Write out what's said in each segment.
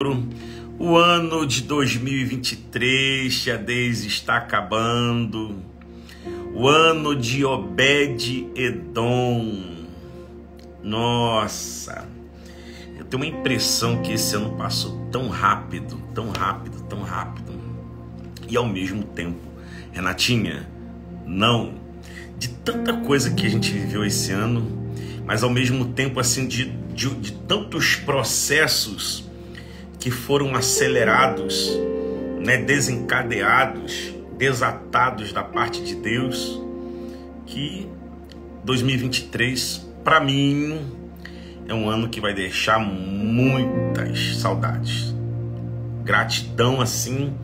O ano de 2023, tia Deise, está acabando. O ano de Obed-Edom. Nossa, eu tenho uma impressão que esse ano passou tão rápido, tão rápido, tão rápido. E ao mesmo tempo, Renatinha, não. De tanta coisa que a gente viveu esse ano, mas ao mesmo tempo assim de tantos processos que foram acelerados, desencadeados, desatados da parte de Deus, que 2023, para mim, é um ano que vai deixar muitas saudades. Gratidão, assim,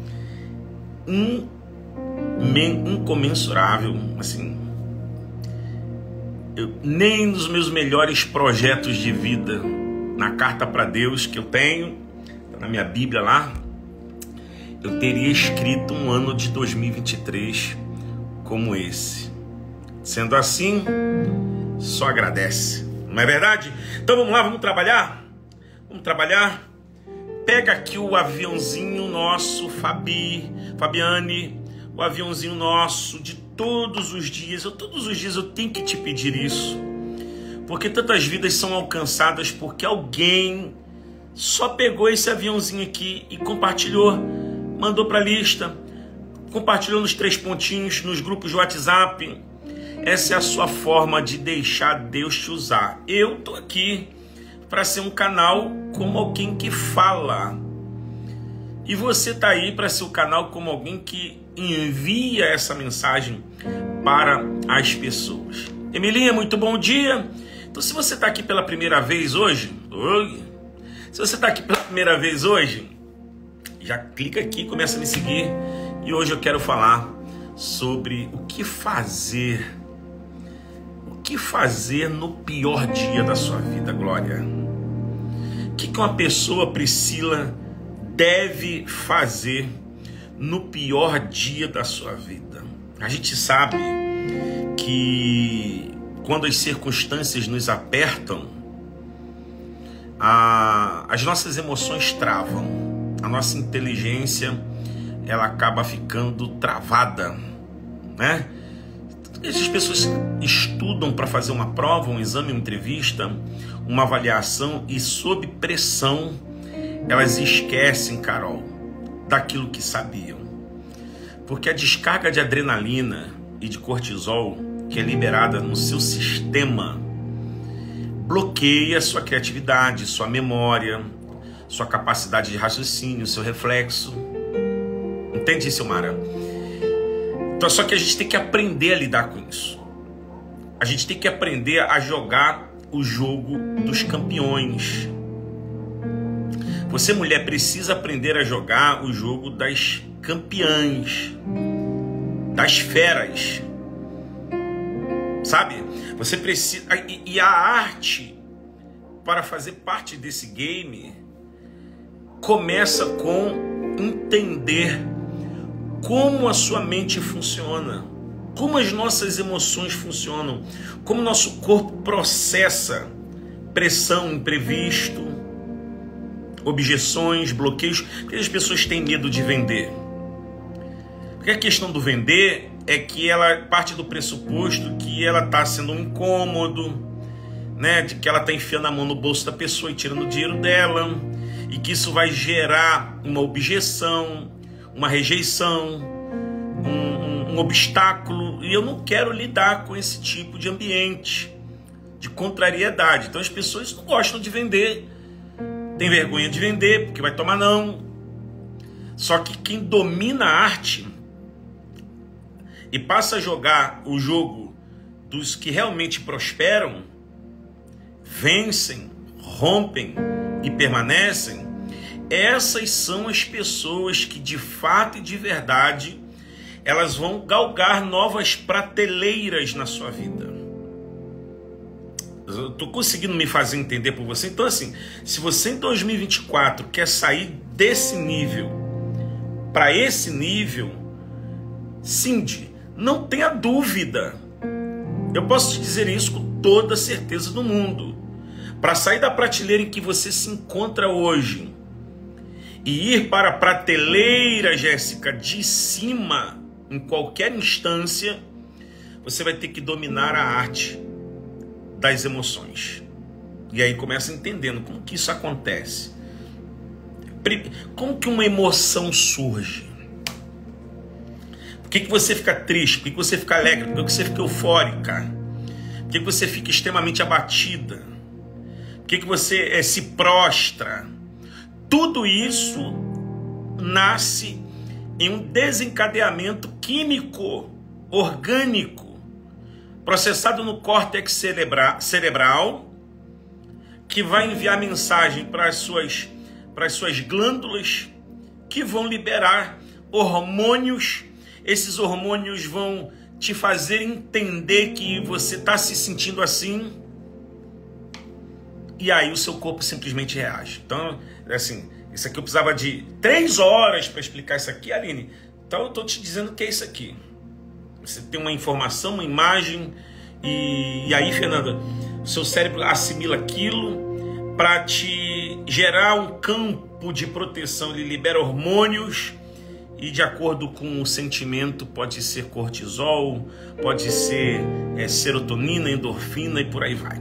incomensurável, assim. Nem nos meus melhores projetos de vida, na carta para Deus que eu tenho, na minha Bíblia lá, eu teria escrito um ano de 2023 como esse. Sendo assim, só agradece, não é verdade? Então vamos lá, vamos trabalhar? Vamos trabalhar? Pega aqui o aviãozinho nosso, Fabiane, o aviãozinho nosso de todos os dias. Todos os dias eu tenho que te pedir isso, porque tantas vidas são alcançadas porque alguém só pegou esse aviãozinho aqui e compartilhou, mandou para a lista, compartilhou nos 3 pontinhos, nos grupos de WhatsApp. Essa é a sua forma de deixar Deus te usar. Eu tô aqui para ser um canal como alguém que fala, e você tá aí para ser o canal como alguém que envia essa mensagem para as pessoas. Emilinha, muito bom dia. Então, se você tá aqui pela primeira vez hoje, já clica aqui, começa a me seguir. E hoje eu quero falar sobre o que fazer no pior dia da sua vida, Glória. O que uma pessoa, Priscila, deve fazer no pior dia da sua vida? A gente sabe que quando as circunstâncias nos apertam, as nossas emoções travam, a nossa inteligência ela acaba ficando travada, né? Essas pessoas estudam para fazer uma prova, um exame, uma entrevista, uma avaliação, e sob pressão elas esquecem, Carol, daquilo que sabiam, porque a descarga de adrenalina e de cortisol que é liberada no seu sistema bloqueia sua criatividade, sua memória, sua capacidade de raciocínio, seu reflexo. Entende, Silmara? Então, só que a gente tem que aprender a lidar com isso. A gente tem que aprender a jogar o jogo dos campeões. Você, mulher, precisa aprender a jogar o jogo das campeãs, das feras. Sabe? Você precisa... E a arte, para fazer parte desse game, começa com entender como a sua mente funciona, como as nossas emoções funcionam, como o nosso corpo processa pressão, imprevisto, objeções, bloqueios. Porque as pessoas têm medo de vender. Porque a questão do vender é que ela parte do pressuposto que ela está sendo um incômodo, né? De que ela está enfiando a mão no bolso da pessoa e tirando o dinheiro dela, e que isso vai gerar uma objeção, uma rejeição, um obstáculo. E eu não quero lidar com esse tipo de ambiente de contrariedade. Então as pessoas não gostam de vender, tem vergonha de vender porque vai tomar não. Só que quem domina a arte e passa a jogar o jogo dos que realmente prosperam, vencem, rompem e permanecem, essas são as pessoas que de fato e de verdade elas vão galgar novas prateleiras na sua vida. Eu estou conseguindo me fazer entender por você? Então, assim, se você em 2024 quer sair desse nível para esse nível, Cindy, não tenha dúvida. Eu posso te dizer isso com toda a certeza do mundo. Para sair da prateleira em que você se encontra hoje e ir para a prateleira, Jéssica, de cima, em qualquer instância, você vai ter que dominar a arte das emoções. E aí começa entendendo como que isso acontece. Como que uma emoção surge? Por que você fica triste? Por que você fica alegre? Por que você fica eufórica? Por que você fica extremamente abatida? Por que você se prostra? Tudo isso nasce em um desencadeamento químico, orgânico, processado no córtex cerebral, que vai enviar mensagem para as suas glândulas, que vão liberar hormônios. Esses hormônios vão te fazer entender que você está se sentindo assim, e aí o seu corpo simplesmente reage. Então, assim, isso aqui eu precisava de 3 horas para explicar isso aqui, Aline. Então eu estou te dizendo que é isso aqui. Você tem uma informação, uma imagem, e aí, Fernanda, o seu cérebro assimila aquilo para te gerar um campo de proteção. Ele libera hormônios, e de acordo com o sentimento, pode ser cortisol, pode ser serotonina, endorfina e por aí vai.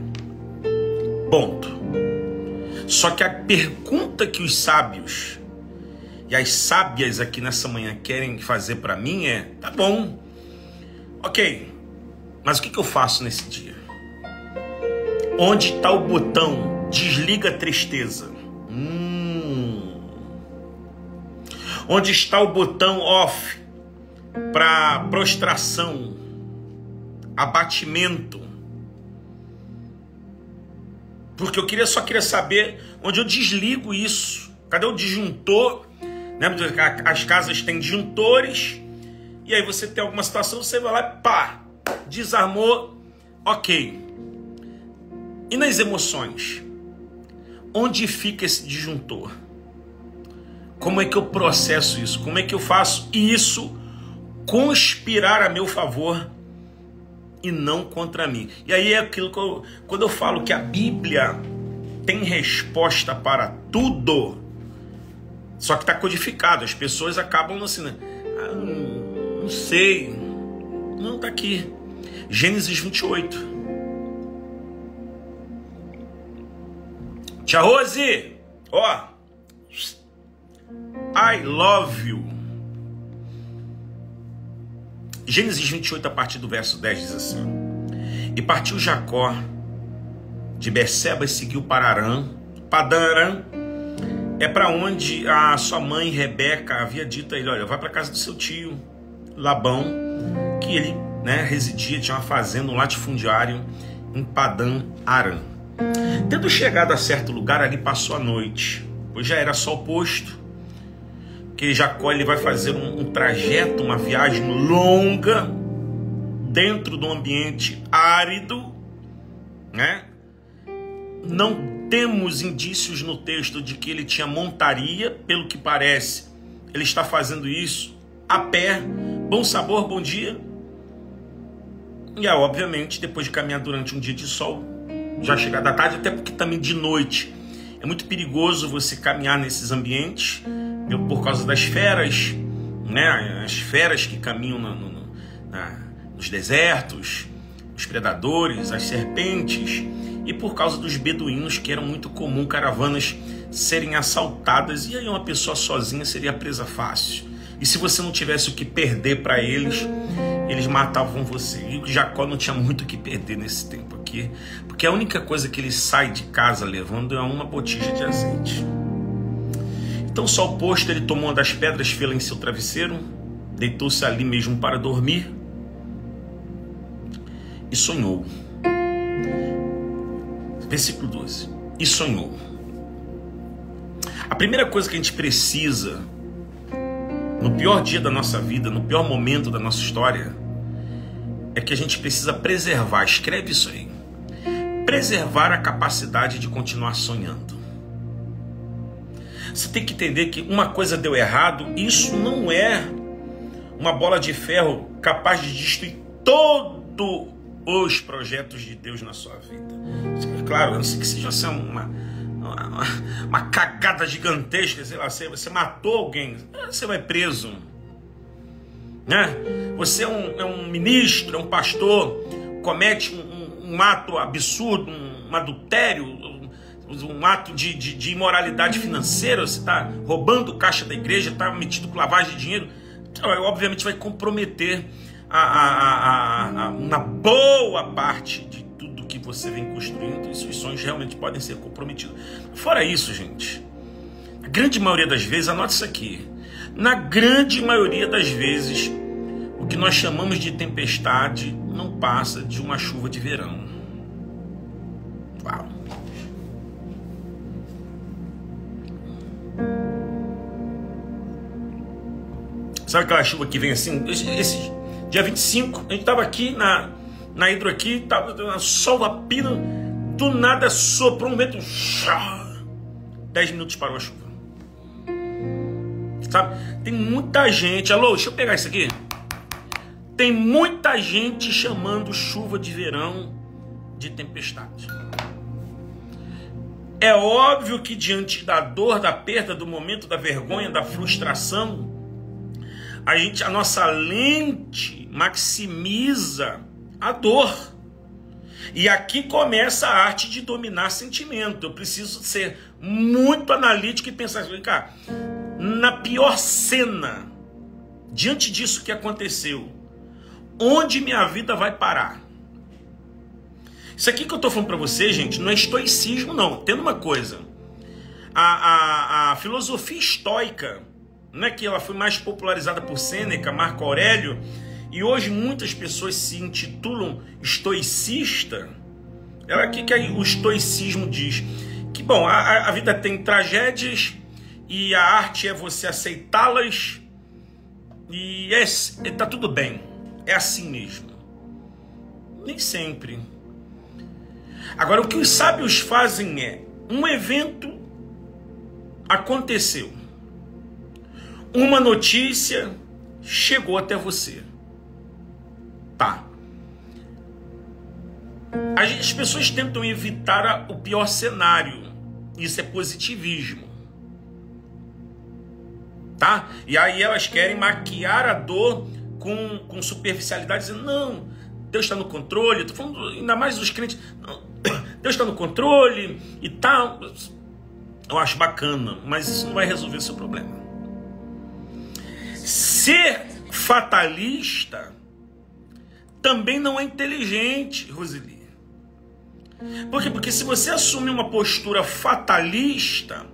Ponto. Só que a pergunta que os sábios e as sábias aqui nessa manhã querem fazer para mim é: tá bom, ok, mas o que eu faço nesse dia? Onde está o botão desliga a tristeza? Onde está o botão off para prostração, abatimento? Porque eu só queria saber onde eu desligo isso. Cadê o disjuntor? Né? As casas têm disjuntores, e aí você tem alguma situação, você vai lá e pá, desarmou, ok. E nas emoções? Onde fica esse disjuntor? Como é que eu processo isso? Como é que eu faço isso conspirar a meu favor e não contra mim? E aí é aquilo que quando eu falo que a Bíblia tem resposta para tudo, só que está codificado. As pessoas acabam assim, né? Não sei. Não, está aqui. Gênesis 28. Tia Rose, ó. I love you. Gênesis 28, a partir do verso 10, diz assim: E partiu Jacó de Berseba e seguiu para Arã. Padã Arã é para onde a sua mãe Rebeca havia dito a ele: olha, vai para a casa do seu tio Labão, que ele residia, tinha uma fazenda, um latifundiário em Padã Arã. Tendo chegado a certo lugar, ali passou a noite, pois já era sol posto. Que Jacó ele vai fazer um trajeto, uma viagem longa, dentro de um ambiente árido, né? Não temos indícios no texto de que ele tinha montaria, pelo que parece, ele está fazendo isso a pé. Bom sabor, bom dia. E obviamente, depois de caminhar durante um dia de sol, já chegada a tarde, até porque também de noite é muito perigoso você caminhar nesses ambientes, por causa das feras, né? As feras que caminham nos desertos, os predadores, as serpentes, e por causa dos beduínos, que era muito comum caravanas serem assaltadas, e aí uma pessoa sozinha seria presa fácil. E se você não tivesse o que perder para eles, eles matavam você. E o Jacó não tinha muito o que perder nesse tempo aqui, porque a única coisa que ele sai de casa levando é uma botija de azeite. Então, sol posto, ele tomou uma das pedras, fê-la em seu travesseiro, deitou-se ali mesmo para dormir e sonhou. Versículo 12. E sonhou. A primeira coisa que a gente precisa, no pior dia da nossa vida, no pior momento da nossa história, é que a gente precisa preservar, escreve isso aí, preservar a capacidade de continuar sonhando. Você tem que entender que uma coisa deu errado, isso não é uma bola de ferro capaz de destruir todos os projetos de Deus na sua vida. Claro, a não ser que seja uma uma cagada gigantesca, sei lá, você matou alguém, você vai preso, né? Você é um ministro, é um pastor, comete um ato absurdo, um adultério, um ato de imoralidade financeira, você está roubando caixa da igreja, está metido com lavagem de dinheiro, obviamente vai comprometer uma boa parte de tudo que você vem construindo, e seus sonhos realmente podem ser comprometidos. Fora isso, gente, a grande maioria das vezes, anote isso aqui, na grande maioria das vezes, o que nós chamamos de tempestade não passa de uma chuva de verão. Uau! Sabe aquela chuva que vem assim? Esse dia 25, a gente estava aqui na hidro aqui, tava sol a pina, do nada soprou um vento, 10 minutos parou a chuva. Sabe? Tem muita gente, alô, deixa eu pegar isso aqui. Tem muita gente chamando chuva de verão de tempestade. É óbvio que diante da dor, da perda, do momento, da vergonha, da frustração, a nossa lente maximiza a dor. E aqui começa a arte de dominar sentimento. Eu preciso ser muito analítico e pensar assim, cara, na pior cena, diante disso que aconteceu, onde minha vida vai parar? Isso aqui que eu estou falando para você, gente, não é estoicismo, não. Entenda uma coisa. A filosofia estoica, não é que ela foi mais popularizada por Sêneca, Marco Aurélio, e hoje muitas pessoas se intitulam estoicista. O que o estoicismo diz? Que, bom, a vida tem tragédias e a arte é você aceitá-las e tá tudo bem. É assim mesmo. Nem sempre. Agora, o que os sábios fazem é, um evento aconteceu. Uma notícia chegou até você. Tá. As pessoas tentam evitar o pior cenário. Isso é positivismo. Tá? E aí elas querem maquiar a dor com superficialidade, dizendo, não, Deus está no controle. Estou falando ainda mais dos crentes. Não, Deus está no controle e tal. Eu acho bacana, mas isso não vai resolver o seu problema. Ser fatalista também não é inteligente, Roseli. Por quê? Porque se você assumir uma postura fatalista,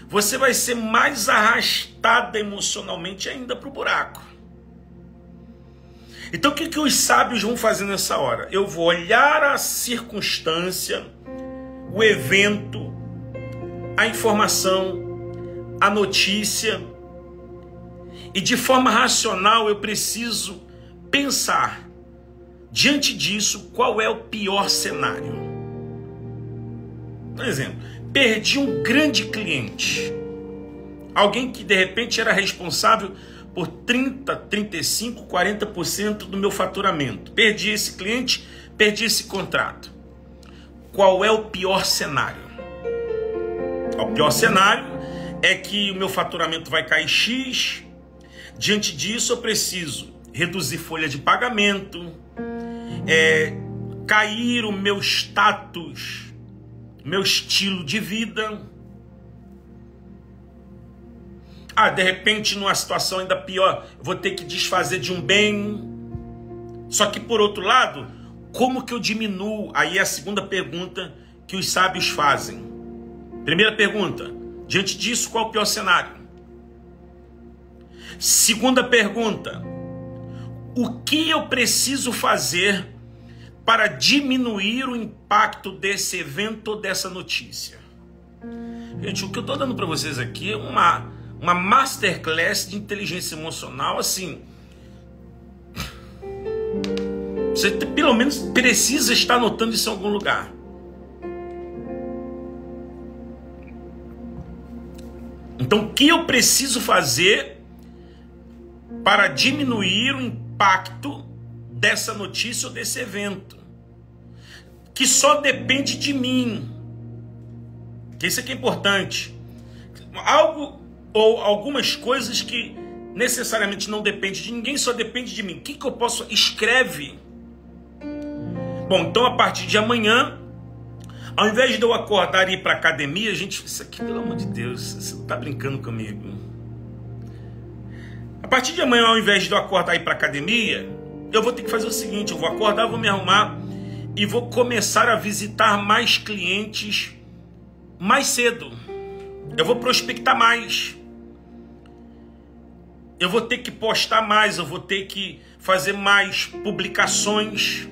você vai ser mais arrastada emocionalmente ainda para o buraco. Então o que os sábios vão fazer nessa hora? Eu vou olhar a circunstância, o evento, a informação, a notícia, e de forma racional eu preciso pensar, diante disso, qual é o pior cenário. Por exemplo, perdi um grande cliente, alguém que de repente era responsável por 30, 35, 40% do meu faturamento. Perdi esse cliente, perdi esse contrato. Qual é o pior cenário? O pior cenário é que o meu faturamento vai cair X. Diante disso, eu preciso reduzir folha de pagamento, cair o meu status, meu estilo de vida. De repente, numa situação ainda pior, eu vou ter que desfazer de um bem. Só que, por outro lado, como que eu diminuo? Aí é a segunda pergunta que os sábios fazem. Primeira pergunta, diante disso, qual é o pior cenário? Segunda pergunta, o que eu preciso fazer para diminuir o impacto desse evento ou dessa notícia? Gente, o que eu estou dando para vocês aqui é uma masterclass de inteligência emocional, assim. Você pelo menos precisa estar anotando isso em algum lugar. Então, o que eu preciso fazer para diminuir o impacto dessa notícia ou desse evento, que só depende de mim? Que isso aqui é importante. Algo ou algumas coisas que necessariamente não depende de ninguém, só depende de mim. O que eu posso? Escreve. Bom, então a partir de amanhã, ao invés de eu acordar e ir para academia, gente, isso aqui, pelo amor de Deus, você não tá brincando comigo. A partir de amanhã, ao invés de eu acordar e ir para academia, eu vou ter que fazer o seguinte: eu vou acordar, vou me arrumar e vou começar a visitar mais clientes mais cedo. Eu vou prospectar mais. Eu vou ter que postar mais, eu vou ter que fazer mais publicações.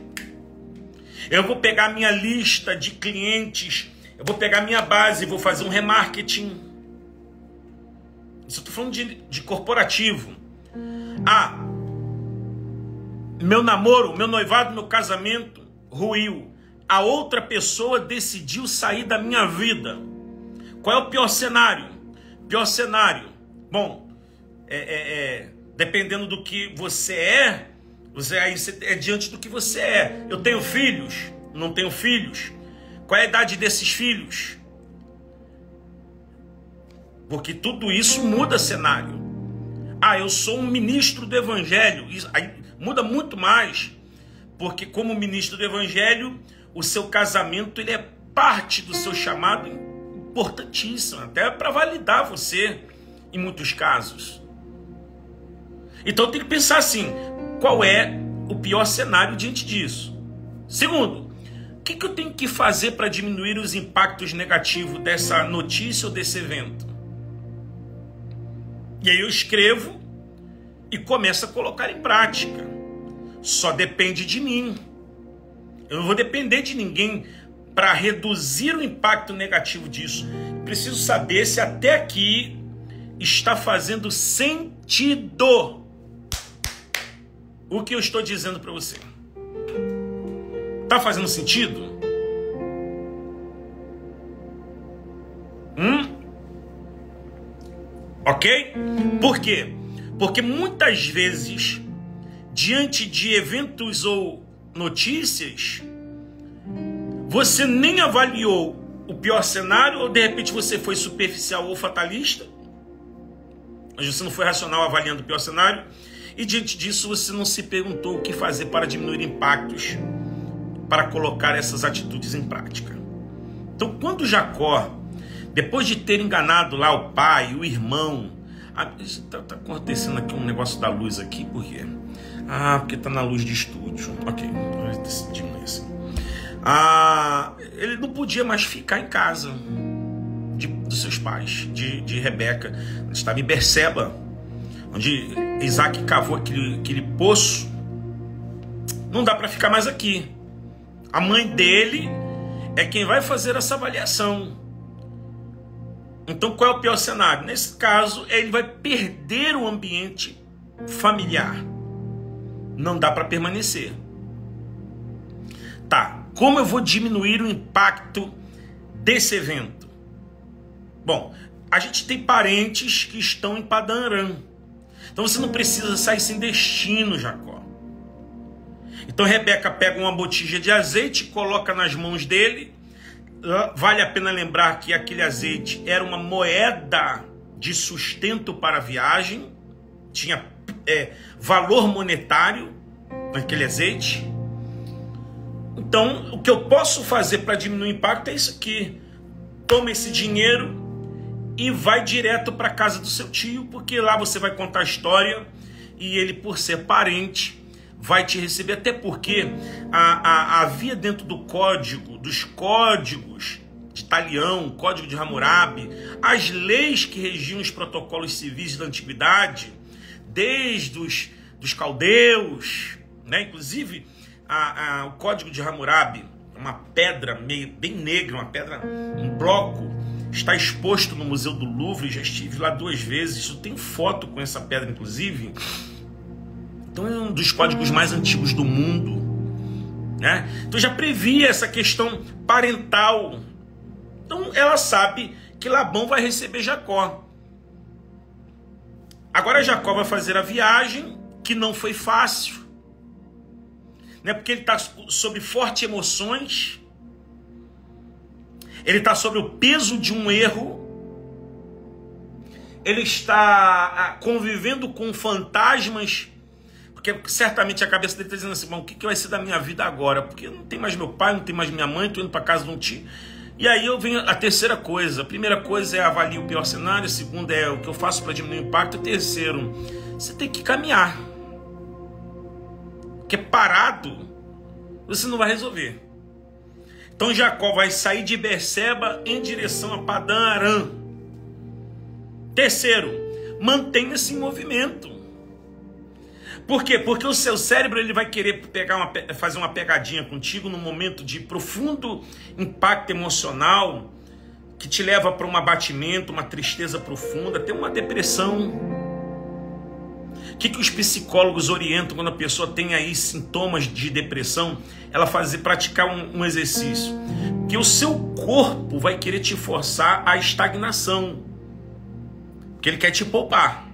Eu vou pegar minha lista de clientes, eu vou pegar minha base, vou fazer um remarketing. Isso eu estou falando de corporativo. Meu namoro, meu noivado, meu casamento ruiu. A outra pessoa decidiu sair da minha vida. Qual é o pior cenário? Pior cenário. Bom, dependendo do que você é, você é diante do que você é. Eu tenho filhos? Não tenho filhos? Qual é a idade desses filhos? Porque tudo isso muda cenário. Eu sou um ministro do Evangelho. Aí muda muito mais. Porque como ministro do Evangelho, o seu casamento ele é parte do seu chamado importantíssimo. Até para validar você em muitos casos. Então tem que pensar assim: qual é o pior cenário diante disso? Segundo, o que eu tenho que fazer para diminuir os impactos negativos dessa notícia ou desse evento? E aí eu escrevo e começo a colocar em prática. Só depende de mim. Eu não vou depender de ninguém para reduzir o impacto negativo disso. Preciso saber se até aqui está fazendo sentido o que eu estou dizendo para você. Está fazendo sentido? Ok? Por quê? Porque muitas vezes, diante de eventos ou notícias, você nem avaliou o pior cenário, ou de repente você foi superficial ou fatalista, mas você não foi racional avaliando o pior cenário, e diante disso você não se perguntou o que fazer para diminuir impactos, para colocar essas atitudes em prática. Então, quando Jacó, depois de ter enganado lá o pai, o irmão, está acontecendo aqui um negócio da luz aqui, por quê? Porque está na luz de estúdio. Ok, vamos diminuir assim. Ele não podia mais ficar em casa dos seus pais, de Rebeca. Ele estava em Berseba, onde Isaac cavou aquele poço. Não dá para ficar mais aqui. A mãe dele é quem vai fazer essa avaliação. Então qual é o pior cenário? Nesse caso, ele vai perder o ambiente familiar. Não dá para permanecer. Tá, como eu vou diminuir o impacto desse evento? Bom, a gente tem parentes que estão em Padã Arã. Então você não precisa sair sem destino, Jacó. Então Rebeca pega uma botija de azeite, coloca nas mãos dele. Vale a pena lembrar que aquele azeite era uma moeda de sustento para a viagem. Tinha valor monetário naquele azeite. Então, o que eu posso fazer para diminuir o impacto é isso aqui. Toma esse dinheiro e vai direto para a casa do seu tio, porque lá você vai contar a história e ele, por ser parente, vai te receber. Até porque havia dentro do código, dos códigos de Talião, código de Hammurabi, as leis que regiam os protocolos civis da antiguidade, desde dos caldeus, né? Inclusive o código de Hammurabi, uma pedra bem negra, uma pedra, um bloco, está exposto no Museu do Louvre. Já estive lá 2 vezes, eu tenho foto com essa pedra, inclusive. Então é um dos códigos mais antigos do mundo, né? Então já previa essa questão parental. Então ela sabe que Labão vai receber Jacó. Agora Jacó vai fazer a viagem, que não foi fácil, né? Porque ele está sob fortes emoções. Ele está sobre o peso de um erro. Ele está convivendo com fantasmas, porque certamente a cabeça dele está dizendo assim, bom, o que vai ser da minha vida agora? Porque não tem mais meu pai, não tem mais minha mãe, estou indo para casa de um tio. E aí eu venho a terceira coisa. A primeira coisa é avaliar o pior cenário, a segunda é o que eu faço para diminuir o impacto, e o terceiro, você tem que caminhar. Porque parado, você não vai resolver. Então Jacó vai sair de Berseba em direção a Padã Arã. Terceiro, mantenha-se em movimento. Por quê? Porque o seu cérebro ele vai querer fazer uma pegadinha contigo num momento de profundo impacto emocional que te leva para um abatimento, uma tristeza profunda, até uma depressão. O que os psicólogos orientam quando a pessoa tem aí sintomas de depressão? Ela praticar um exercício. Que o seu corpo vai querer te forçar à estagnação. Porque ele quer te poupar.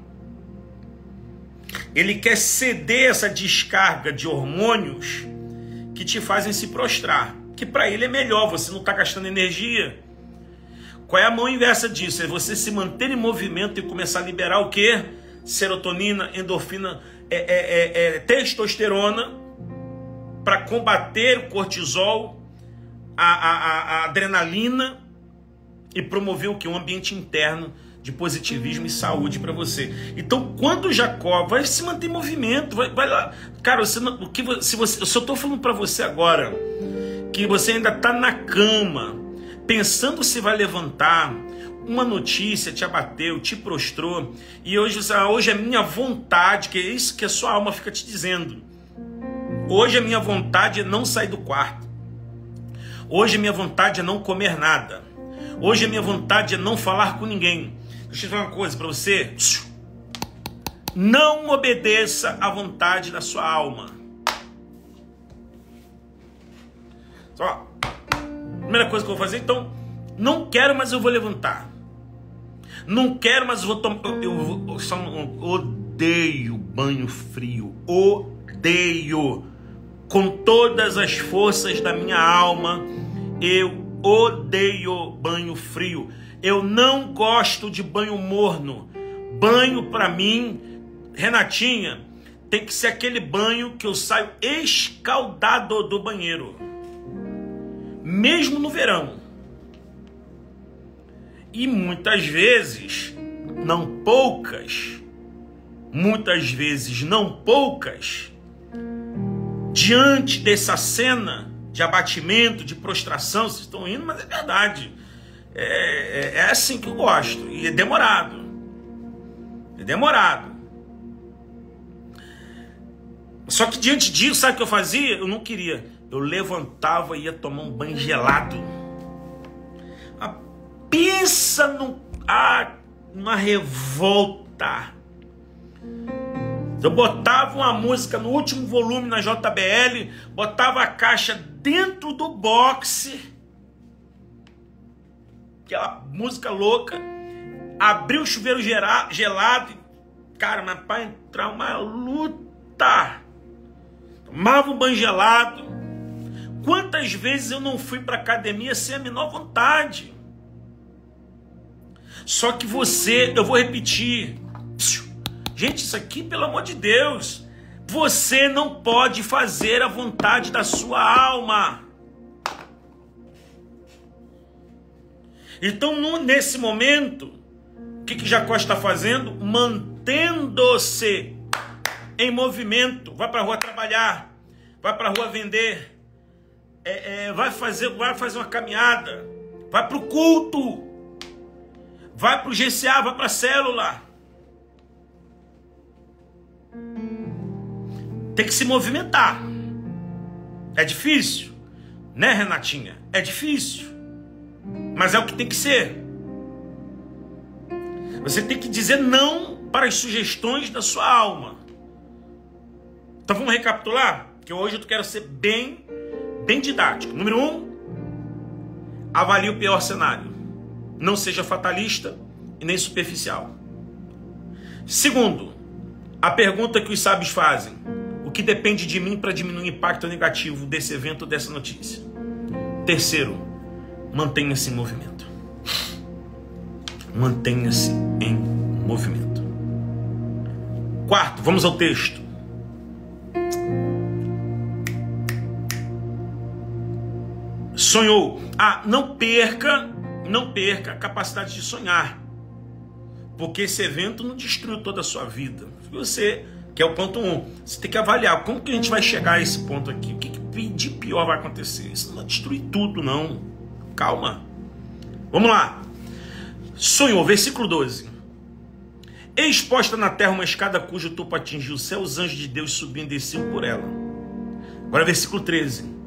Ele quer ceder essa descarga de hormônios que te fazem se prostrar. Que para ele é melhor, você não está gastando energia. Qual é a mão inversa disso? É você se manter em movimento e começar a liberar o quê? Serotonina, endorfina, testosterona, para combater o cortisol, a adrenalina e promover o quê? Um ambiente interno de positivismo e saúde para você. Então, quando Jacó vai se manter em movimento, vai lá, cara, se eu estou falando para você agora que você ainda está na cama, pensando se vai levantar, uma notícia te abateu, te prostrou, e hoje é minha vontade, que é isso que a sua alma fica te dizendo. Hoje a minha vontade é não sair do quarto. Hoje a minha vontade é não comer nada. Hoje a minha vontade é não falar com ninguém. Deixa eu falar uma coisa para você. Não obedeça à vontade da sua alma. Só. Primeira coisa que eu vou fazer, então, não quero, mas eu vou levantar. Não quero, mas eu vou tomar. Eu odeio banho frio. Odeio. Com todas as forças da minha alma, eu odeio banho frio. Eu não gosto de banho morno. Banho para mim, Renatinha, tem que ser aquele banho que eu saio escaldado do banheiro. Mesmo no verão. E muitas vezes, não poucas, diante dessa cena de abatimento, de prostração, vocês estão rindo, mas é verdade. É assim que eu gosto. E é demorado. É demorado. Só que diante disso, sabe o que eu fazia? Eu não queria. Eu levantava e ia tomar um banho gelado. Pensa numa revolta. Eu botava uma música no último volume na JBL, botava a caixa dentro do boxe, aquela música louca, abria o chuveiro gelado, cara, mas para entrar uma luta, tomava um banho gelado. Quantas vezes eu não fui para academia sem a menor vontade? Só que eu vou repetir, gente, isso aqui, pelo amor de Deus, você não pode fazer a vontade da sua alma. Então, nesse momento, o que Jacó está fazendo? Mantendo-se em movimento. Vai para a rua trabalhar, vai para a rua vender, vai fazer uma caminhada, vai para o culto, vai para o GCA, vai para a célula. Tem que se movimentar. É difícil, né, Renatinha? É difícil, mas é o que tem que ser. Você tem que dizer não para as sugestões da sua alma. Então vamos recapitular? Que hoje eu quero ser bem didático. Número 1, avalie o pior cenário. Não seja fatalista e nem superficial. Segundo, a pergunta que os sábios fazem: o que depende de mim para diminuir o impacto negativo desse evento ou dessa notícia? Terceiro, mantenha-se em movimento. Mantenha-se em movimento. Quarto, vamos ao texto. Sonhou. Não perca a capacidade de sonhar. Porque esse evento não destruiu toda a sua vida. Você, que é o ponto 1, você tem que avaliar como que a gente vai chegar a esse ponto aqui. O que de pior vai acontecer? Isso não vai destruir tudo, não. Calma. Vamos lá. Sonhou, versículo 12. Eis posta na terra uma escada cujo topo atingiu o céu, os anjos de Deus subiam e desciam por ela. Agora versículo 13.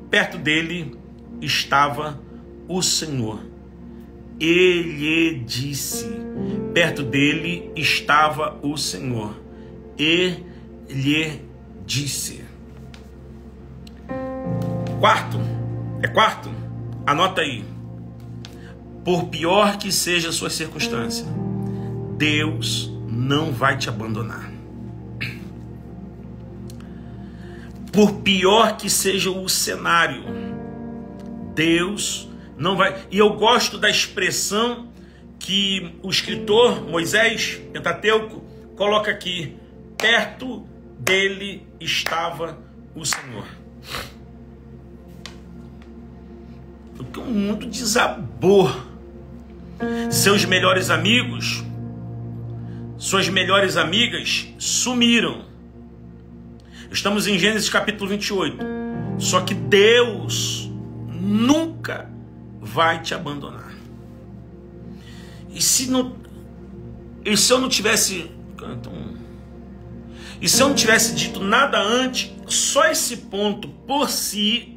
Perto dele estava o Senhor. Ele disse. Perto dele estava o Senhor. Ele disse. Quarto. É quarto? Anota aí. Por pior que seja a sua circunstância, Deus não vai te abandonar. Por pior que seja o cenário, Deus não vai. E eu gosto da expressão que o escritor Moisés, Pentateuco, coloca aqui: perto dele estava o Senhor. Porque o mundo desabou. Seus melhores amigos, suas melhores amigas sumiram. Estamos em Gênesis capítulo 28. Só que Deus nunca vai te abandonar. E se eu não tivesse dito nada antes, só esse ponto por si,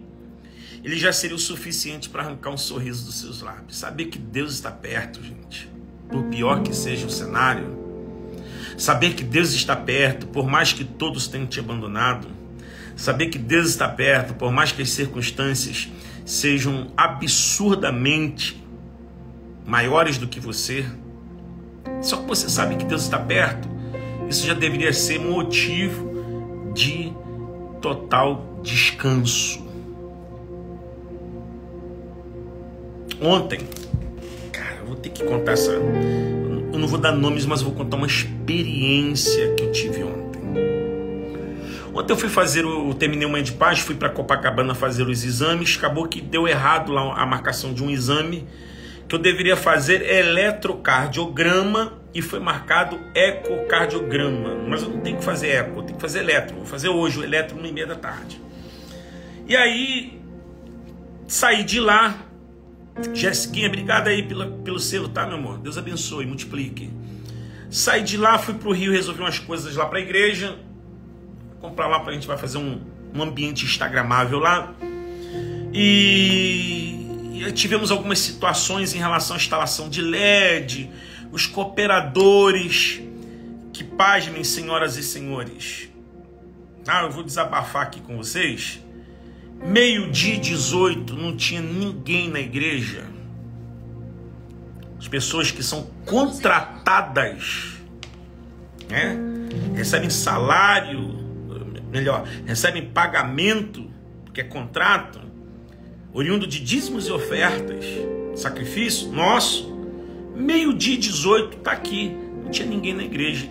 ele já seria o suficiente para arrancar um sorriso dos seus lábios. Saber que Deus está perto, gente, por pior que seja o cenário. Saber que Deus está perto, por mais que todos tenham te abandonado. Saber que Deus está perto, por mais que as circunstâncias sejam absurdamente maiores do que você. Só que você sabe que Deus está perto. Isso já deveria ser motivo de total descanso. Ontem, cara, eu vou ter que contar essa... Eu não vou dar nomes, mas eu vou contar uma experiência que eu tive ontem. Ontem eu terminei uma de paz, fui para Copacabana fazer os exames. Acabou que deu errado lá a marcação de um exame que eu deveria fazer eletrocardiograma e foi marcado ecocardiograma. Mas eu não tenho que fazer eco, eu tenho que fazer eletro. Vou fazer hoje o eletro 1h30 da tarde. E aí, saí de lá. Jessiquinha, obrigado aí pelo selo, tá, meu amor? Deus abençoe, multiplique. Saí de lá, fui pro Rio, resolvi umas coisas lá pra igreja. Comprar lá pra gente, vai fazer um ambiente instagramável lá. E tivemos algumas situações em relação à instalação de LED, os cooperadores, que pasmem, senhoras e senhores. Eu vou desabafar aqui com vocês. 12:18, não tinha ninguém na igreja. As pessoas que são contratadas, né, recebem salário, recebem pagamento, que é contrato, oriundo de dízimos e ofertas, sacrifício nosso. 12:18 tá aqui, não tinha ninguém na igreja.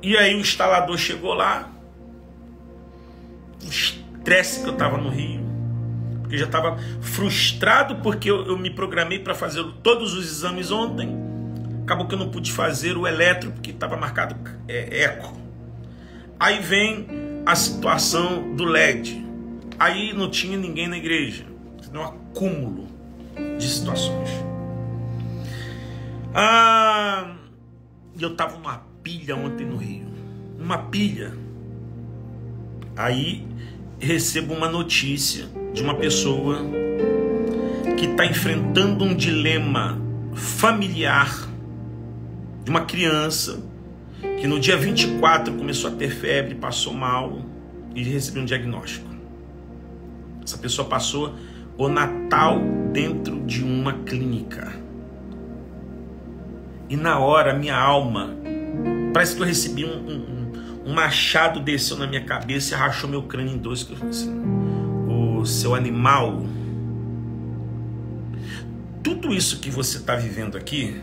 E aí o instalador chegou lá, estresse que eu estava no Rio, porque eu já estava frustrado, porque eu me programei para fazer todos os exames ontem. Acabou que eu não pude fazer o eletro, porque estava marcado eco. Aí vem a situação do LED. Aí não tinha ninguém na igreja. Um acúmulo de situações. Eu estava numa pilha ontem no Rio. Uma pilha. Aí recebo uma notícia de uma pessoa que está enfrentando um dilema familiar, de uma criança que no dia 24 começou a ter febre, passou mal e recebeu um diagnóstico. Essa pessoa passou o Natal dentro de uma clínica. E na hora, minha alma, parece que eu recebi um machado, desceu na minha cabeça e rachou meu crânio em dois. Que eu falei assim: ô seu animal, tudo isso que você está vivendo aqui,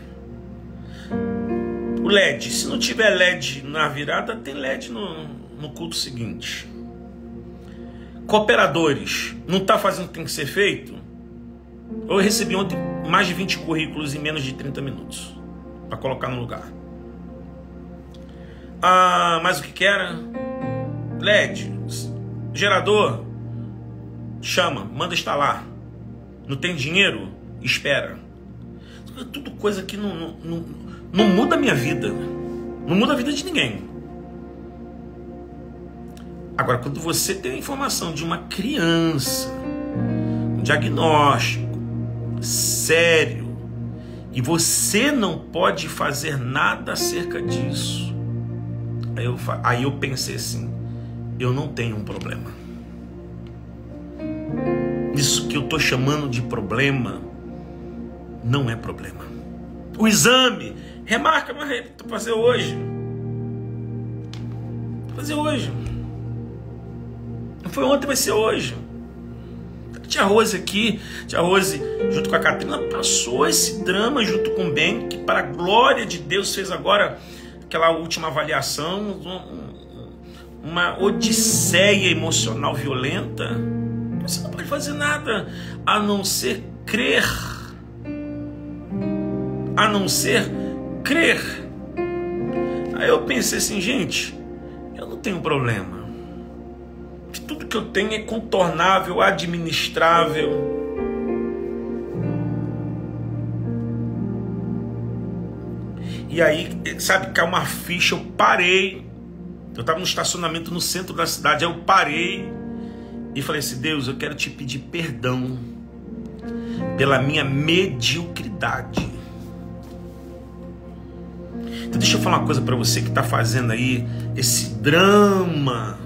o LED, se não tiver LED na virada, tem LED no culto seguinte. Cooperadores, não está fazendo o que tem que ser feito? Eu recebi ontem mais de 20 currículos em menos de 30 minutos para colocar no lugar. Mas o que era? LED, gerador, chama, manda instalar. Não tem dinheiro? Espera. Tudo coisa que não muda a minha vida, não muda a vida de ninguém. Agora, quando você tem a informação de uma criança, um diagnóstico sério, e você não pode fazer nada acerca disso, aí eu pensei assim, eu não tenho um problema. Isso que eu estou chamando de problema não é problema. O exame, remarca, mas vou fazer hoje. Vou fazer hoje. Não foi ontem, vai ser hoje. Tia Rose aqui, tia Rose, junto com a Catrina, passou esse drama junto com o Ben, que para a glória de Deus fez agora aquela última avaliação, uma odisseia emocional violenta. Você não pode fazer nada a não ser crer. A não ser crer. Aí eu pensei assim, gente, eu não tenho problema. Tudo que eu tenho é contornável, administrável. E aí, sabe, caiu uma ficha, eu parei. Eu estava no estacionamento no centro da cidade, aí eu parei e falei assim, Deus, eu quero te pedir perdão pela minha mediocridade. Então deixa eu falar uma coisa para você que está fazendo aí esse drama.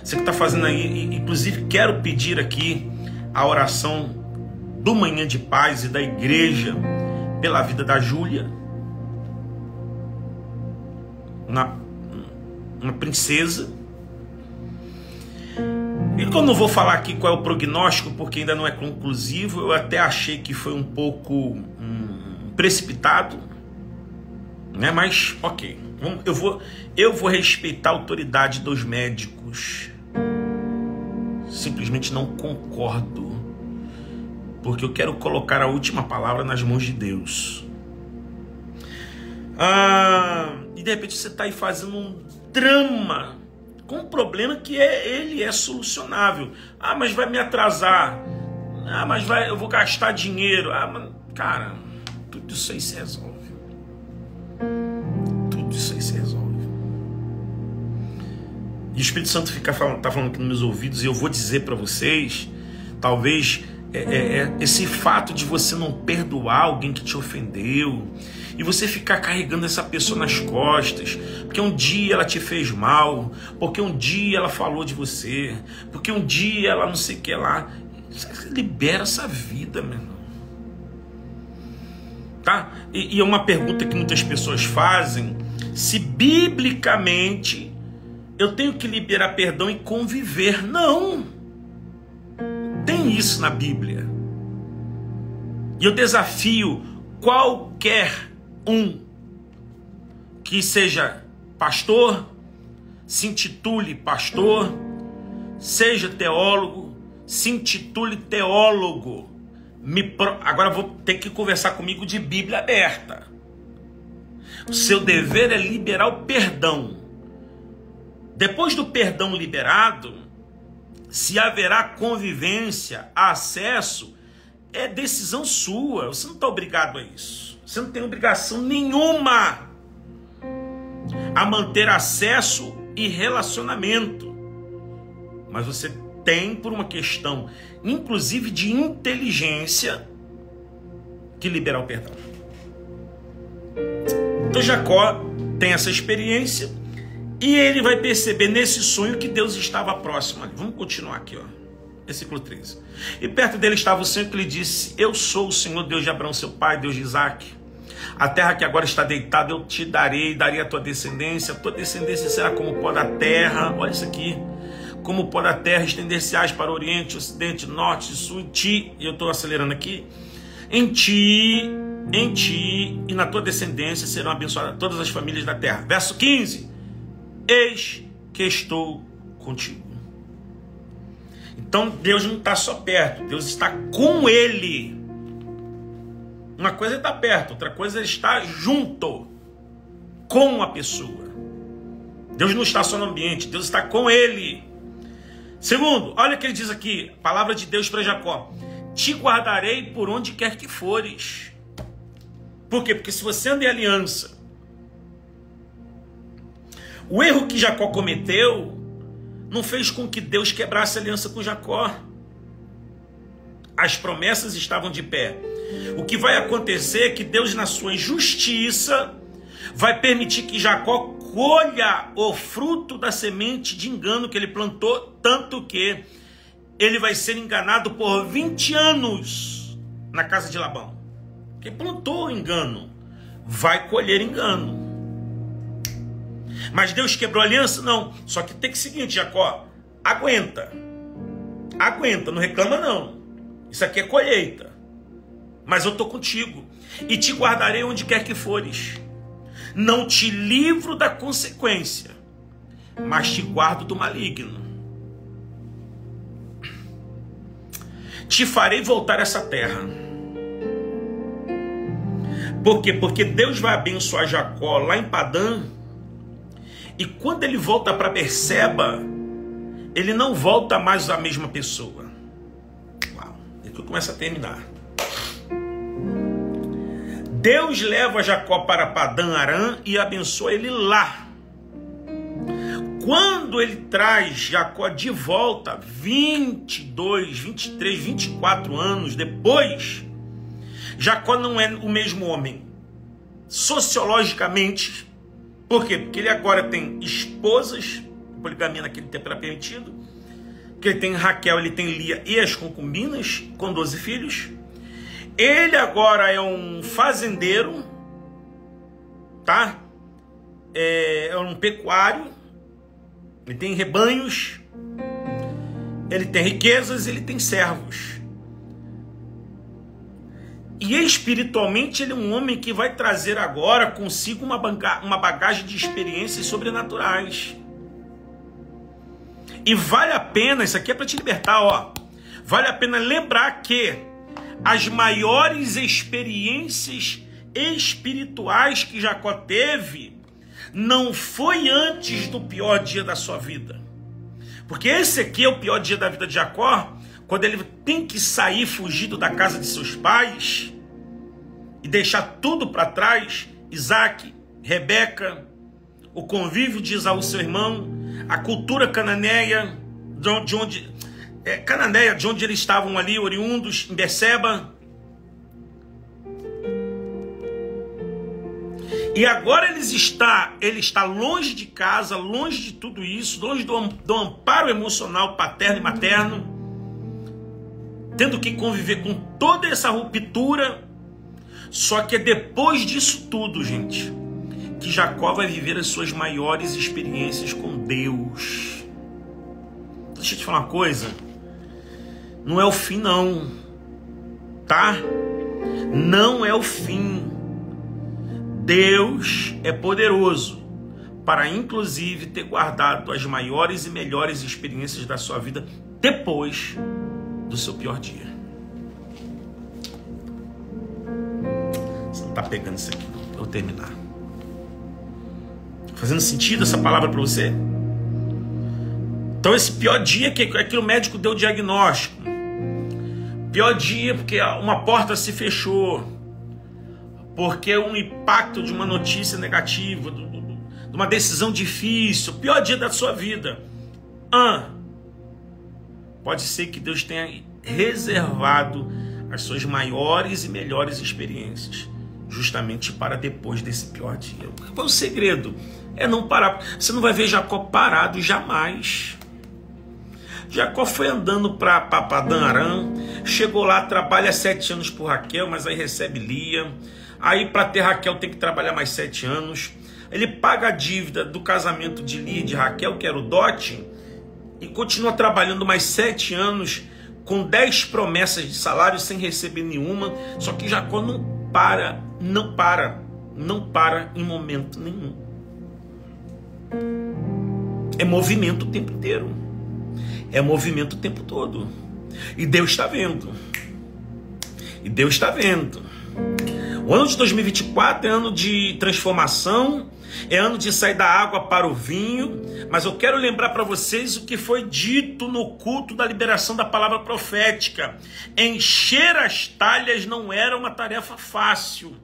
Você que está fazendo aí, inclusive quero pedir aqui a oração do Manhã de Paz e da igreja pela vida da Júlia, uma princesa. E eu não vou falar aqui qual é o prognóstico, porque ainda não é conclusivo. Eu até achei que foi um pouco precipitado, né? Mas ok, eu vou respeitar a autoridade dos médicos. Simplesmente não concordo, porque eu quero colocar a última palavra nas mãos de Deus. E de repente você está aí fazendo um drama com um problema que ele é solucionável. Mas vai me atrasar. Mas eu vou gastar dinheiro. Cara, tudo isso aí se resolve. Tudo isso aí se resolve. E o Espírito Santo está falando aqui nos meus ouvidos, e eu vou dizer para vocês, talvez esse fato de você não perdoar alguém que te ofendeu, e você ficar carregando essa pessoa nas costas, porque um dia ela te fez mal, porque um dia ela falou de você, porque um dia ela não sei o que lá, libera essa vida, meu irmão. Tá? E é uma pergunta que muitas pessoas fazem, se biblicamente eu tenho que liberar perdão e conviver. Não. Tem isso na Bíblia. E eu desafio qualquer um que seja pastor, se intitule pastor, seja teólogo, se intitule teólogo. Agora vou ter que conversar comigo de Bíblia aberta. O seu dever é liberar o perdão. Depois do perdão liberado, se haverá convivência, acesso, é decisão sua. Você não está obrigado a isso. Você não tem obrigação nenhuma a manter acesso e relacionamento. Mas você tem, por uma questão, inclusive de inteligência, que liberar o perdão. Então Jacó tem essa experiência. E ele vai perceber nesse sonho que Deus estava próximo. Vamos continuar aqui, ó. Versículo 13. E perto dele estava o Senhor que lhe disse: Eu sou o Senhor Deus de Abraão, seu pai, Deus de Isaac. A terra que agora está deitada eu te darei, darei a tua descendência. A tua descendência será como o pó da terra. Olha isso aqui. Como o pó da terra, estender-se-ás para o oriente, ocidente, norte, sul, ti. E eu estou acelerando aqui. Em ti e na tua descendência serão abençoadas todas as famílias da terra. Verso 15. Eis que estou contigo. Então Deus não está só perto, Deus está com ele. Uma coisa é estar perto, outra coisa é estar junto com a pessoa. Deus não está só no ambiente, Deus está com ele. Segundo, olha o que ele diz aqui, palavra de Deus para Jacó: te guardarei por onde quer que fores. Por quê? Porque se você anda em aliança, o erro que Jacó cometeu não fez com que Deus quebrasse a aliança com Jacó. As promessas estavam de pé. O que vai acontecer é que Deus, na sua justiça, vai permitir que Jacó colha o fruto da semente de engano que ele plantou, tanto que ele vai ser enganado por 20 anos na casa de Labão. Quem plantou engano vai colher engano. Mas Deus quebrou a aliança? Não. Só que tem que ser o seguinte, Jacó, aguenta, não reclama não. Isso aqui é colheita. Mas eu estou contigo e te guardarei onde quer que fores. Não te livro da consequência, mas te guardo do maligno. Te farei voltar a essa terra. Por quê? Porque Deus vai abençoar Jacó lá em Padã. E quando ele volta para Berseba, ele não volta mais a mesma pessoa. Uau, aqui começa a terminar. Deus leva Jacó para Padã Arã e abençoa ele lá. Quando ele traz Jacó de volta, 22, 23, 24 anos depois, Jacó não é o mesmo homem. Sociologicamente, por quê? Porque ele agora tem esposas, poligamia naquele tempo era permitido, porque ele tem Raquel, ele tem Lia e as concubinas, com 12 filhos. Ele agora é um fazendeiro, tá? É um pecuário, ele tem rebanhos, ele tem riquezas, ele tem servos. E espiritualmente ele é um homem que vai trazer agora consigo uma bagagem de experiências sobrenaturais. E vale a pena, isso aqui é para te libertar, ó. Vale a pena lembrar que as maiores experiências espirituais que Jacó teve não foi antes do pior dia da sua vida. Porque esse aqui é o pior dia da vida de Jacó, quando ele tem que sair fugido da casa de seus pais e deixar tudo para trás, Isaac, Rebeca, o convívio de Esaú, seu irmão, a cultura cananeia, de onde eles estavam ali, oriundos, em Berseba. E agora ele está longe de casa, longe de tudo isso, longe do amparo emocional paterno e materno, tendo que conviver com toda essa ruptura. Só que é depois disso tudo, gente, que Jacó vai viver as suas maiores experiências com Deus. Deixa eu te falar uma coisa. Não é o fim não, tá? Não é o fim. Deus é poderoso para inclusive ter guardado as maiores e melhores experiências da sua vida depois do seu pior dia. Você não está pegando isso aqui não, para eu terminar. Fazendo sentido essa palavra para você? Então esse pior dia que o médico deu o diagnóstico. Pior dia porque uma porta se fechou. Porque um impacto de uma notícia negativa, de uma decisão difícil. Pior dia da sua vida. Pode ser que Deus tenha reservado as suas maiores e melhores experiências justamente para depois desse pior dia. Qual é o segredo? É não parar. Você não vai ver Jacó parado jamais. Jacó foi andando para Padã Arã, chegou lá, trabalha 7 anos por Raquel, mas aí recebe Lia. Aí para ter Raquel tem que trabalhar mais 7 anos. Ele paga a dívida do casamento de Lia e de Raquel, que era o dote, e continua trabalhando mais 7 anos com 10 promessas de salário sem receber nenhuma. Só que Jacó não para em momento nenhum. É movimento o tempo inteiro. É movimento o tempo todo. E Deus está vendo. O ano de 2024 é ano de transformação, é ano de sair da água para o vinho, mas eu quero lembrar para vocês o que foi dito no culto da liberação da palavra profética. Encher as talhas não era uma tarefa fácil.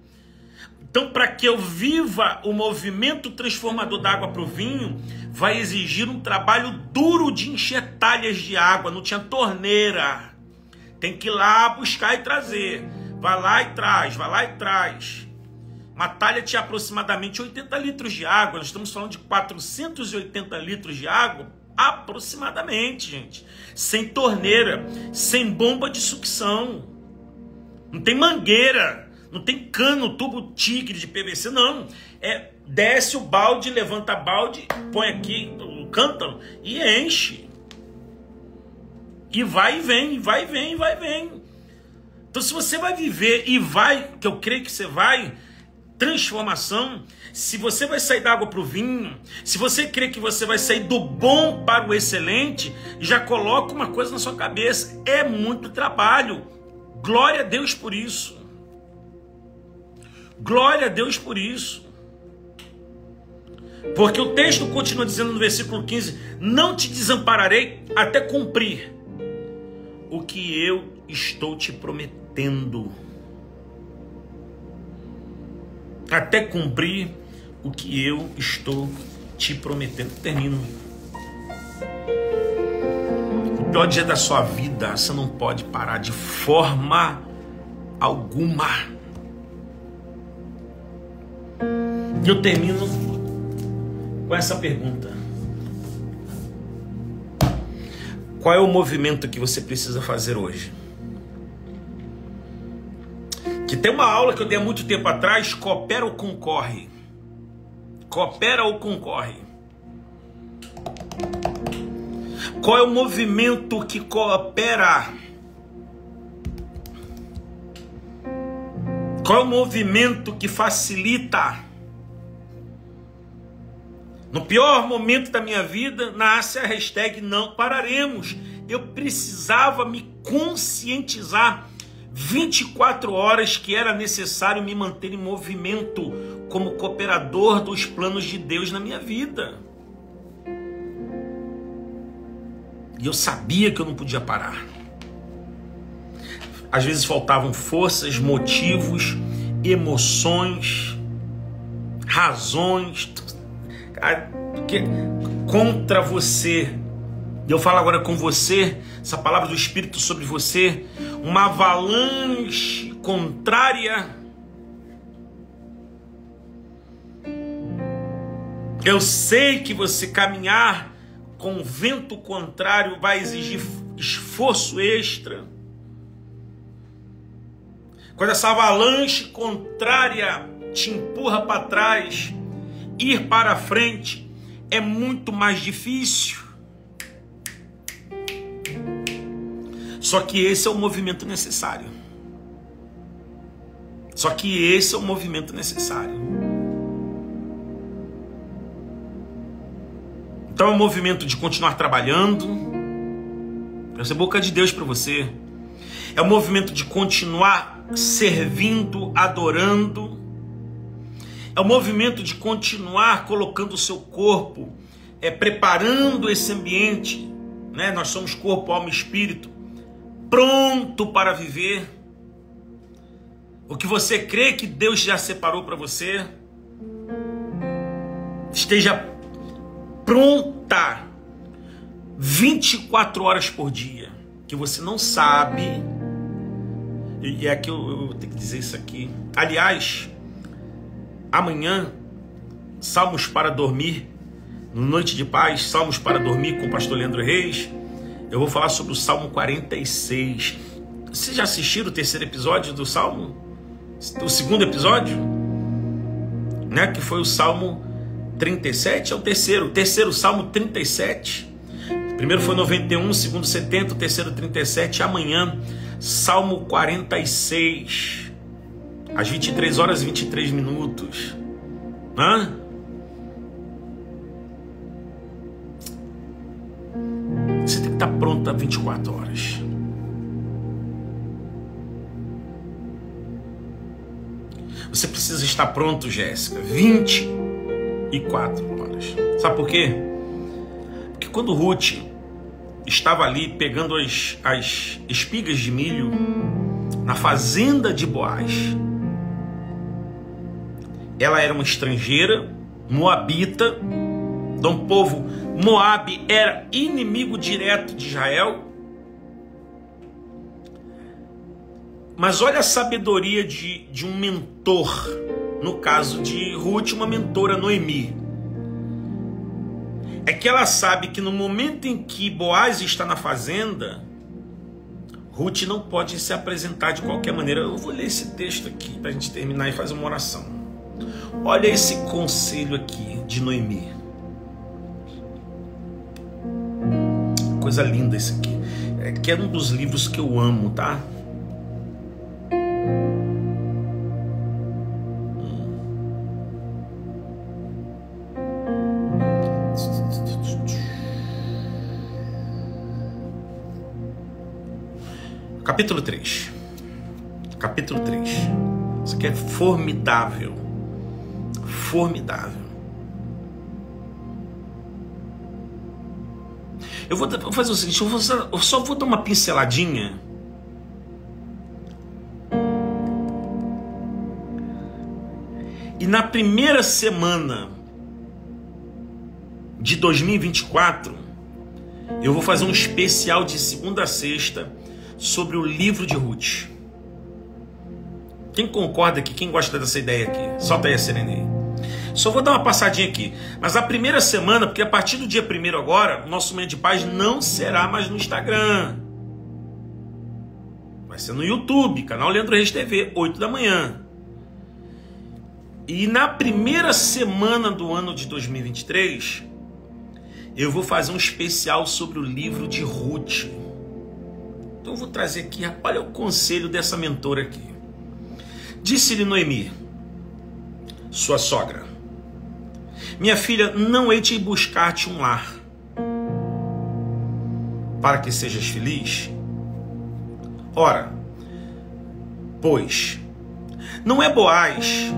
Então, para que eu viva o movimento transformador da água para o vinho, vai exigir um trabalho duro de encher talhas de água. Não tinha torneira. Tem que ir lá buscar e trazer. Vai lá e traz. Uma talha tinha aproximadamente 80 litros de água. Nós estamos falando de 480 litros de água, aproximadamente, gente. Sem torneira, sem bomba de sucção. Não tem mangueira. Não tem cano, tubo tigre de PVC, não. Desce o balde, levanta balde, põe aqui o cântaro e enche. E vai e vem. Então, se você vai viver e vai, que eu creio que você vai, transformação, se você vai sair da água para o vinho, se você crê que você vai sair do bom para o excelente, já coloca uma coisa na sua cabeça: é muito trabalho. Glória a Deus por isso. Glória a Deus por isso. Porque o texto continua dizendo no versículo 15: não te desampararei até cumprir o que eu estou te prometendo. Até cumprir o que eu estou te prometendo. Termino. O pior dia da sua vida, você não pode parar de forma alguma. Eu termino com essa pergunta: qual é o movimento que você precisa fazer hoje? Que tem uma aula que eu dei há muito tempo atrás: coopera ou concorre? Coopera ou concorre? Qual é o movimento que coopera? Qual é o movimento que facilita? No pior momento da minha vida, nasce a hashtag não pararemos. Eu precisava me conscientizar 24 horas que era necessário me manter em movimento como cooperador dos planos de Deus na minha vida. E eu sabia que eu não podia parar. Às vezes faltavam forças, motivos, emoções, razões contra você. Eu falo agora com você, essa palavra do Espírito sobre você, uma avalanche contrária. Eu sei que você caminhar com vento contrário vai exigir esforço extra. Quando essa avalanche contrária te empurra para trás, ir para frente é muito mais difícil. Só que esse é o movimento necessário. Então é um movimento de continuar trabalhando. Essa é a boca de Deus para você. É um movimento de continuar servindo, adorando. É um movimento de continuar colocando o seu corpo, preparando esse ambiente, né? Nós somos corpo, alma e espírito, pronto para viver o que você crê que Deus já separou para você. Esteja pronta 24 horas por dia, que você não sabe. E é que eu tenho que dizer isso aqui. Aliás, amanhã, Salmos para Dormir, no Noite de Paz, Salmos para Dormir com o pastor Leandro Reis, eu vou falar sobre o Salmo 46. Vocês já assistiram o terceiro episódio do Salmo? O segundo episódio? Né? Que foi o Salmo 37, é o terceiro Salmo 37. Primeiro foi 91, segundo 70, o terceiro 37. Amanhã, Salmo 46, às 23 horas e 23 minutos. Você tem que estar pronto às 24 horas. Você precisa estar pronto, Jéssica, 24 horas. Sabe por quê? Porque quando Ruth estava ali pegando as espigas de milho na fazenda de Boaz, ela era uma estrangeira, moabita, de um povo. Moabe era inimigo direto de Israel. Mas olha a sabedoria de um mentor, no caso de Ruth, uma mentora, Noemi. É que ela sabe que no momento em que Boaz está na fazenda, Ruth não pode se apresentar de qualquer maneira. Eu vou ler esse texto aqui para a gente terminar e fazer uma oração. Olha esse conselho aqui de Noemi. Coisa linda esse aqui. Que é um dos livros que eu amo, tá? Capítulo 3. Capítulo 3. Isso aqui é formidável. Formidável. Eu vou fazer o seguinte, eu só vou dar uma pinceladinha. E na primeira semana de 2024, eu vou fazer um especial de segunda a sexta sobre o livro de Ruth. Quem concorda aqui? Quem gosta dessa ideia aqui? Solta aí a sirene aí. Só vou dar uma passadinha aqui. Mas a primeira semana, porque a partir do dia 1º agora, o nosso Momento de Paz não será mais no Instagram. Vai ser no YouTube, canal Leandro Reis TV, 8 da manhã. E na primeira semana do ano de 2023, eu vou fazer um especial sobre o livro de Ruth. Então eu vou trazer aqui, olha o conselho dessa mentora aqui. Disse-lhe Noemi, sua sogra: minha filha, não hei de buscar-te um lar, para que sejas feliz? Ora, pois, não é Boaz,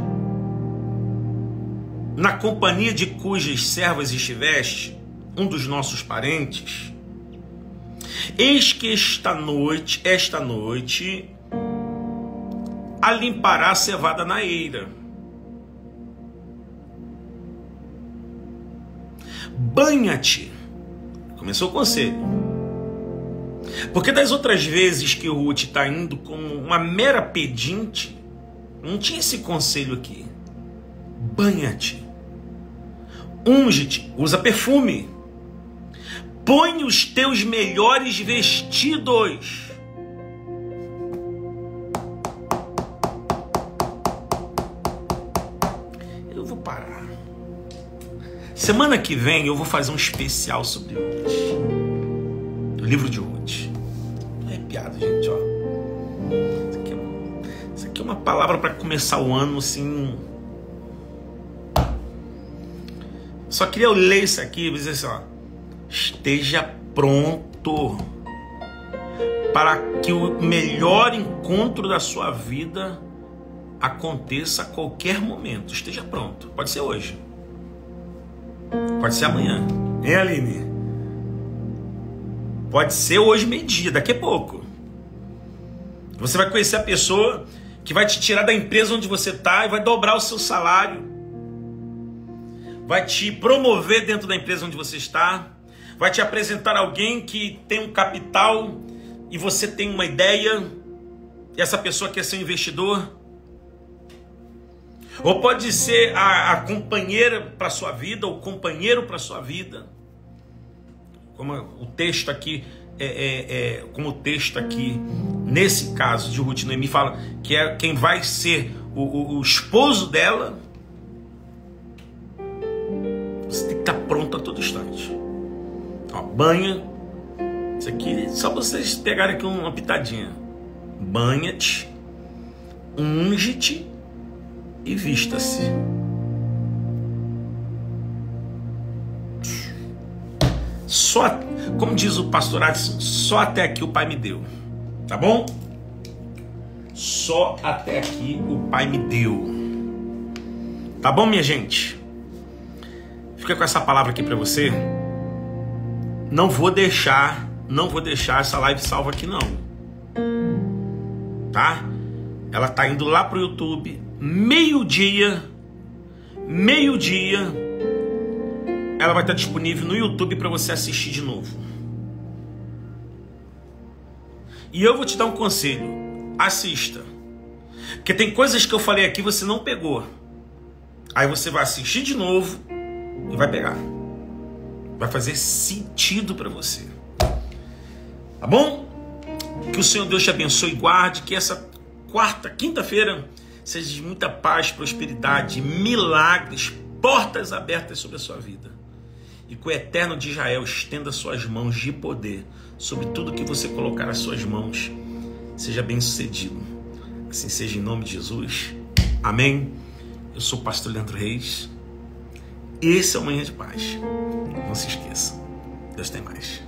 na companhia de cujas servas estiveste, um dos nossos parentes? Eis que esta noite a limpará a cevada na eira. Banha-te. Começou o conselho. Porque das outras vezes que o Ruth está indo como uma mera pedinte, não tinha esse conselho aqui. Banha-te. Unge-te. Usa perfume. Põe os teus melhores vestidos. Eu vou parar. Semana que vem eu vou fazer um especial sobre Ruth. O livro de Ruth. Não é piada, gente, ó. Isso aqui é uma palavra para começar o ano, assim. Só queria ler isso aqui e dizer assim, ó. Esteja pronto para que o melhor encontro da sua vida aconteça a qualquer momento. Esteja pronto. Pode ser hoje. Pode ser amanhã. Hein, Aline? Pode ser hoje, meio-dia, daqui a pouco. Você vai conhecer a pessoa que vai te tirar da empresa onde você está e vai dobrar o seu salário. Vai te promover dentro da empresa onde você está. Vai te apresentar alguém que tem um capital e você tem uma ideia. E essa pessoa quer ser um investidor. Ou pode ser a companheira para a sua vida, ou companheiro para a sua vida. Como o texto aqui, como o texto aqui, nesse caso de Ruth Noemi, fala que é quem vai ser o esposo dela. Você tem que estar pronto a todo instante. Ó, Banha. Isso aqui, só vocês pegarem aqui uma pitadinha. Banha-te, unge-te e vista-se. Só, como diz o pastor Adson, só até aqui o Pai me deu. Tá bom? Só até aqui o Pai me deu. Tá bom, minha gente? Fica com essa palavra aqui para você. Não vou deixar essa live salva aqui não. Tá? Ela tá indo lá pro YouTube, meio-dia, ela vai estar disponível no YouTube para você assistir de novo. E eu vou te dar um conselho, assista. Porque tem coisas que eu falei aqui você não pegou. Aí você vai assistir de novo e vai pegar. Vai fazer sentido para você. Tá bom? Que o Senhor Deus te abençoe e guarde. Que essa quinta-feira seja de muita paz, prosperidade, milagres, portas abertas sobre a sua vida. E que o Eterno de Israel estenda suas mãos de poder sobre tudo que você colocar as suas mãos. Seja bem sucedido. Assim seja em nome de Jesus. Amém. Eu sou o pastor Leandro Reis. Esse é o Manhã de Paz. Não se esqueça. Deus tem mais.